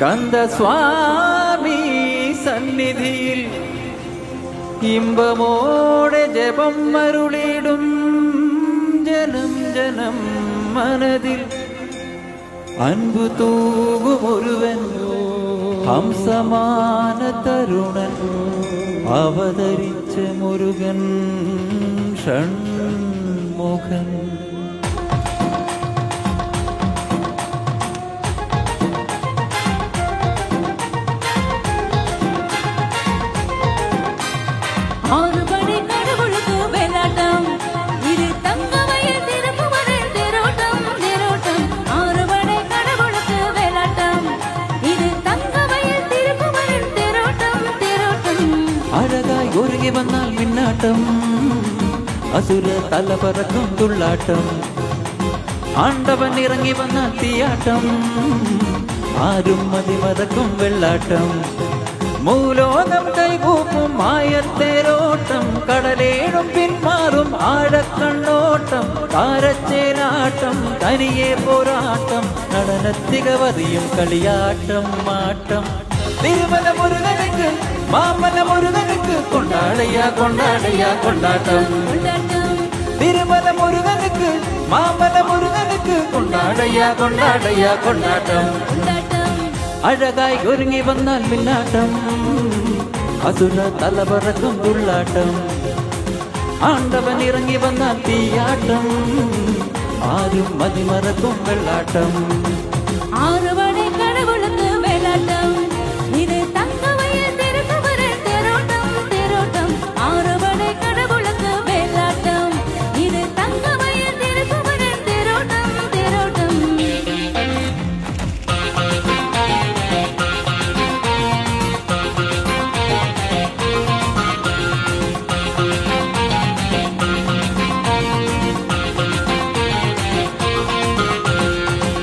കന്ദസ്വാമി സന്നിധിയിൽ ഇമ്പമോടെ ജപം അരുളിടും ജനം ജനം മനതിൽ അൻപു തൂകുമൊരുവൻ ഹംസമാന തരുണൻ അവതരിച്ച മുരുകൻ ഷൺമുഖൻ. അഴകായി ഒരുങ്ങി വന്നാൽ മിന്നാട്ടം, അസുര തലപറക്കും തുള്ളാട്ടം, ആണ്ടവൻ ഇറങ്ങി വന്നാൽ തീയാട്ടം, ആരും മതിമറക്കും വെള്ളാട്ടം, മൂലോകം കൈകൂപ്പും മായത്തേരോട്ടം, കടലേഴും പിന്മാറും ആഴക്കണ്ണോട്ടം, താരച്ചേനാട്ടം തനിയെ പോരാട്ടം, നടനത്തികവതിയും കളിയാട്ടം മാട്ടം. തിരുമല മുരുകനുക്ക് മാമല മുരുകനുക്ക് കൊണ്ടാടയ്യ കൊണ്ടാടയ്യ കൊണ്ടാട്ടം. തിരുമല മുരുകനുക്ക് മാമല മുരുകനുക്ക് കൊണ്ടാടയ്യ കൊണ്ടാടയ്യ കൊണ്ടാട്ടം. അഴകായി ഒരുങ്ങി വന്നാൽ മിന്നാട്ടം, അസുര തലപറക്കും തുള്ളാട്ടം, ആണ്ടവൻ ഇറങ്ങി വന്നാൽ തീയാട്ടം, ആരും മതിമറക്കും വെള്ളാട്ടം. ആറുപടை கடவுளுக்கு வேலாட்டம், இது தங்கமயில் திருக்குமரன் தேரோட்டம் தேரோட்டம். ஆறுபடை கடவுளுக்கு வேலாட்டம், இது தங்கமயில் திருக்குமரன் தேரோட்டம் தேரோட்டம்.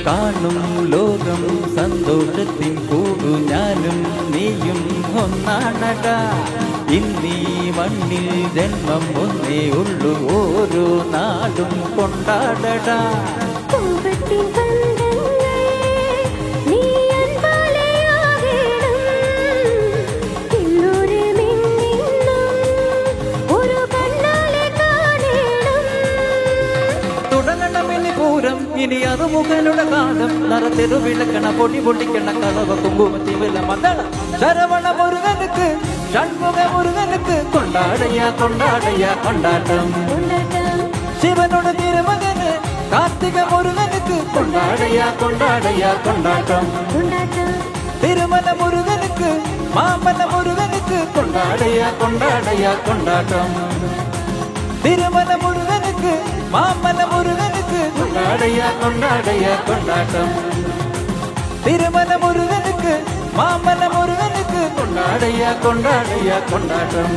കാണും ലോകം സന്തോഷത്തിൻ കൂടു ഞാനും നീയും ഒന്നാണടാ. ഇന്നീ മണ്ണിൽ ജന്മം ഒന്നേ ഉള്ളു, ഓരോ നാടും കൊണ്ടാടടാ. ഇനി അറുമുഖനുടെ കാലം നറത്തെരു വിളക്കണ പൊടി പൊടിക്കണ കളവ കുങ്കുമത്തി വില മതള ശരവണ മുരുകനുക്ക് ഷൺമുഖ മുരുകനുക്ക് കൊണ്ടാടയ്യ കൊണ്ടാടയ്യ കൊണ്ടാട്ടം. ശിവനോട് തിരുമകന് കാർത്തിക മുരുകനുക്ക് കൊണ്ടാടയ്യ കൊണ്ടാടയ്യ കൊണ്ടാട്ടം. തിരുമല മുരുകനുക്ക് മാമല മുരുകനുക്ക് കൊണ്ടാടയ്യ കൊണ്ടാടയ്യ കൊണ്ടാട്ടം. തിരുമല മുരുകനുക്ക് മാമല മുരുകനുക്ക് കൊണ്ടാടയ്യ കൊണ്ടാടയ്യ കൊണ്ടാട്ടം. തിരുമല മുരുകനുക്ക് മാമല മുരുകനുക്ക് കൊണ്ടാടയ്യ കൊണ്ടാടയ്യ കൊണ്ടാട്ടം.